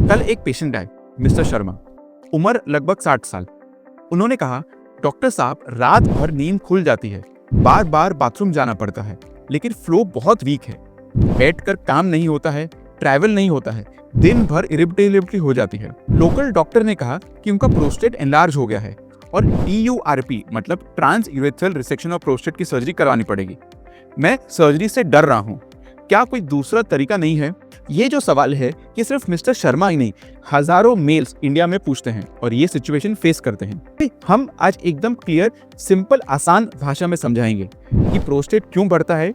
कल एक पेशेंट आए, मिस्टर शर्मा, उम्र लगभग 60 साल। उन्होंने कहा, डॉक्टर साहब रात भर नींद खुल जाती है, बार बार बाथरूम जाना पड़ता है, लेकिन फ्लो बहुत वीक है, बैठकर काम नहीं होता है, ट्रैवल नहीं होता है, दिन भर इरिटेबिलिटी हो जाती है। लोकल डॉक्टर ने कहा कि उनका प्रोस्टेट एनलार्ज हो गया है और TURP मतलब trans urethral resection of prostate की सर्जरी करवानी पड़ेगी। मैं सर्जरी से डर रहा हूँ, क्या कोई दूसरा तरीका नहीं है? ये जो सवाल है कि सिर्फ मिस्टर शर्मा ही नहीं, हजारों मेल्स इंडिया में पूछते हैं और ये सिचुएशन फेस करते हैं। हम आज एकदम क्लियर, सिंपल, आसान भाषा में समझाएंगे कि प्रोस्टेट क्यों बढ़ता है,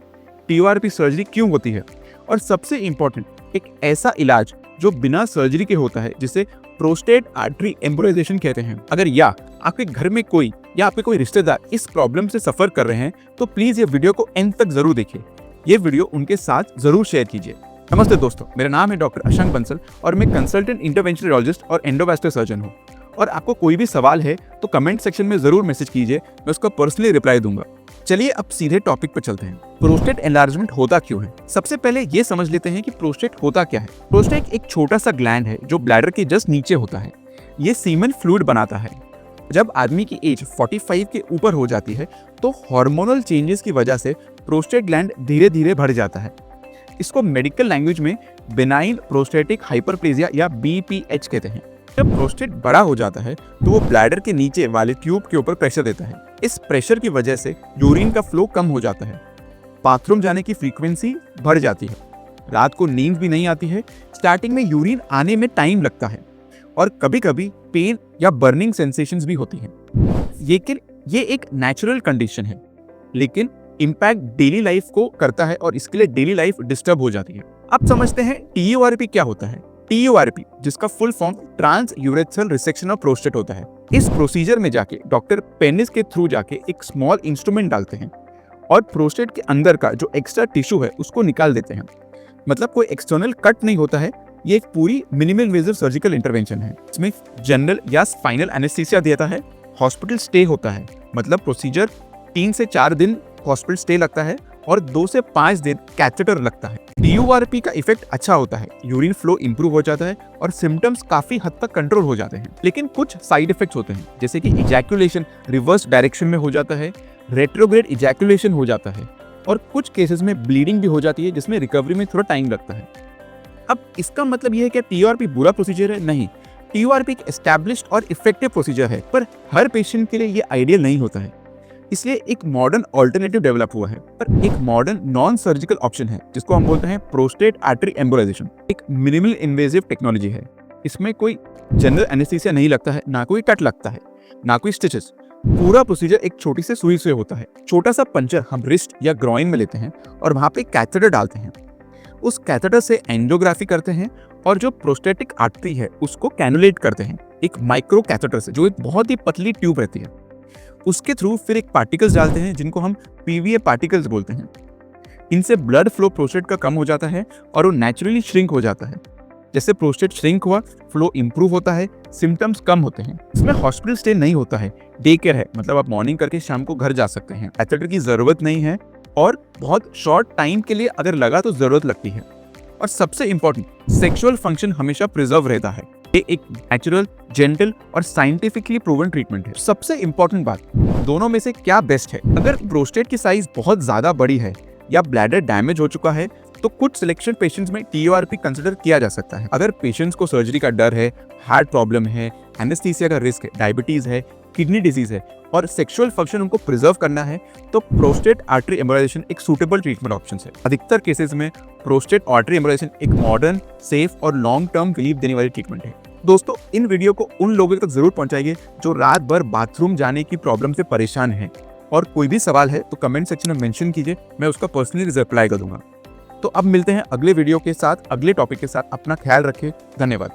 TURP सर्जरी क्यों होती है और सबसे इंपॉर्टेंट, एक ऐसा इलाज जो बिना सर्जरी के होता है जिसे प्रोस्टेट आर्टरी एम्बोलाइजेशन कहते हैं। अगर या आपके घर में कोई या आपके कोई रिश्तेदार इस प्रॉब्लम से सफर कर रहे हैं तो प्लीज ये वीडियो को एंड तक जरूर देखिए। ये वीडियो उनके साथ जरूर शेयर कीजिए। नमस्ते दोस्तों, मेरा नाम है डॉक्टर अशंक बंसल और मैं कंसल्टेंट इंटरवेंशनल यूरोलॉजिस्ट और एंडोवास्कुलर सर्जन हूँ। और आपको कोई भी सवाल है तो कमेंट सेक्शन में जरूर मैसेज कीजिए, मैं उसका पर्सनली रिप्लाई दूंगा। चलिए अब सीधे टॉपिक पर चलते हैं। प्रोस्टेट एनलार्जमेंट होता क्यों है? सबसे पहले ये समझ लेते हैं कि प्रोस्टेट होता क्या है। प्रोस्टेट एक छोटा सा ग्लैंड है जो ब्लैडर के जस्ट नीचे होता है। ये सीमेन फ्लूइड बनाता है। जब आदमी की एज 45 के ऊपर हो जाती है तो हार्मोनल चेंजेस की वजह से प्रोस्टेट ग्लैंड धीरे धीरे बढ़ जाता है। इसको मेडिकल लैंग्वेज में बेनाइन प्रोस्टेटिक हाइपरप्लेजिया या BPH कहते हैं। जब प्रोस्टेट बड़ा हो जाता है तो वो ब्लैडर के नीचे वाले ट्यूब के ऊपर प्रेशर देता है। इस प्रेशर की वजह से यूरिन का फ्लो कम हो जाता है, बाथरूम जाने की फ्रीक्वेंसी बढ़ जाती है, रात को नींद भी नहीं आती है, स्टार्टिंग में यूरिन आने में टाइम लगता है और कभी कभी पेन या बर्निंग सेंसेशंस भी होती हैं। लेकिन ये एक नेचुरल कंडीशन है, लेकिन इम्पैक्ट डेली लाइफ को करता है और इसके लिए डेली लाइफ डिस्टर्ब हो जाती है। अब समझते हैं TURP क्या होता है। TURP जिसका full form trans urethral resection of prostate होता है। इस प्रोसीजर में जाके डॉक्टर पेनिस के थ्रू जाके एक स्मॉल इंस्ट्रूमेंट डालते हैं और प्रोस्टेट के अंदर का जो एक्स्ट्रा टिश्यू है उसको निकाल देते हैं। मतलब कोई एक्सटर्नल कट नहीं होता है, ये एक पूरी मिनिमल इन्वेसिव सर्जिकल इंटरवेंशन है। इसमें जनरल या स्पाइनल एनेस्थीसिया देता है, हॉस्पिटल स्टे होता है, मतलब प्रोसीजर 3 से 4 दिन हॉस्पिटल स्टे लगता है और 2 से 5 दिन कैथेटर लगता है। TURP का इफेक्ट अच्छा होता है, यूरिन फ्लो इंप्रूव हो जाता है और सिम्टम्स काफी हद तक कंट्रोल हो जाते हैं। लेकिन कुछ साइड इफेक्ट्स होते हैं, जैसे कि इजैकुलेशन रिवर्स डायरेक्शन में हो जाता है, रेट्रोग्रेड इजैकुलेशन हो जाता है और कुछ केसेस में ब्लीडिंग भी हो जाती है, जिसमें रिकवरी में थोड़ा टाइम लगता है। अब इसका मतलब यह है कि TURP बुरा प्रोसीजर है? नहीं, TURP एक एस्टैब्लिश्ड और इफेक्टिव प्रोसीजर है, पर हर पेशेंट के लिए ये आइडियल नहीं होता है। इसलिए एक मॉडर्न ऑल्टरनेटिव डेवलप हुआ है, पर एक मॉडर्न नॉन सर्जिकल ऑप्शन है जिसको हम बोलते हैं प्रोस्टेट आर्टरी एम्बोलाइजेशन। एक मिनिमल इन्वेसिव टेक्नोलॉजी है। इसमें कोई जनरल एनेस्थीसिया नहीं लगता है, ना कोई कट लगता है, ना कोई स्टिचेस। पूरा प्रोसीजर एक छोटी से सुई से होता है। छोटा सा पंचर हम रिस्ट या ग्रॉइन में लेते हैं और वहां पे कैथेटर डालते हैं। उस कैथेटर से एंजियोग्राफी करते हैं और जो प्रोस्टेटिक आर्टरी है उसको कैनुलेट करते हैं एक माइक्रो कैथेटर से, जो एक बहुत ही पतली ट्यूब रहती है। उसके थ्रू फिर एक पार्टिकल्स डालते हैं जिनको हम PVA पार्टिकल्स बोलते हैं। इनसे ब्लड फ्लो प्रोस्टेट का कम हो जाता है और वो नेचुरली श्रिंक हो जाता है। जैसे प्रोस्टेट श्रिंक हुआ, फ्लो इंप्रूव होता है, सिम्टम्स कम होते हैं। इसमें हॉस्पिटल स्टे नहीं होता है, डे केयर है, मतलब आप मॉर्निंग करके शाम को घर जा सकते हैं। कैथेटर की जरूरत नहीं है और बहुत शॉर्ट टाइम के लिए अगर लगा तो जरूरत लगती है। और सबसे इंपॉर्टेंट, सेक्सुअल फंक्शन हमेशा प्रिजर्व रहता है। ये एक नेचुरल, जेंटल और साइंटिफिकली प्रूवन ट्रीटमेंट है। सबसे इंपॉर्टेंट बात, दोनों में से क्या बेस्ट है? अगर प्रोस्टेट की साइज बहुत ज्यादा बड़ी है या ब्लैडर डैमेज हो चुका है तो कुछ सिलेक्शन पेशेंट्स में TURP कंसिडर किया जा सकता है। अगर पेशेंट्स को सर्जरी का डर है, हार्ट प्रॉब्लम है, एनेस्थीसिया का रिस्क है, डायबिटीज है, किडनी डिजीज है और सेक्सुअल फंक्शन उनको प्रिजर्व करना है तो प्रोस्टेट आर्टरी एम्बोलाइजेशन एक सूटेबल ट्रीटमेंट ऑप्शन है। अधिकतर केसेस में प्रोस्टेट आर्टरी एम्बोलाइजेशन एक मॉडर्न, सेफ और लॉन्ग टर्म रिलीफ देने वाली ट्रीटमेंट है। दोस्तों, इन वीडियो को उन लोगों तक जरूर पहुंचाइए जो रात भर बाथरूम जाने की प्रॉब्लम से परेशान हैं। और कोई भी सवाल है तो कमेंट सेक्शन में मेंशन कीजिए, मैं उसका पर्सनली रिप्लाई कर दूंगा। तो अब मिलते हैं अगले वीडियो के साथ, अगले टॉपिक के साथ। अपना ख्याल रखें। धन्यवाद।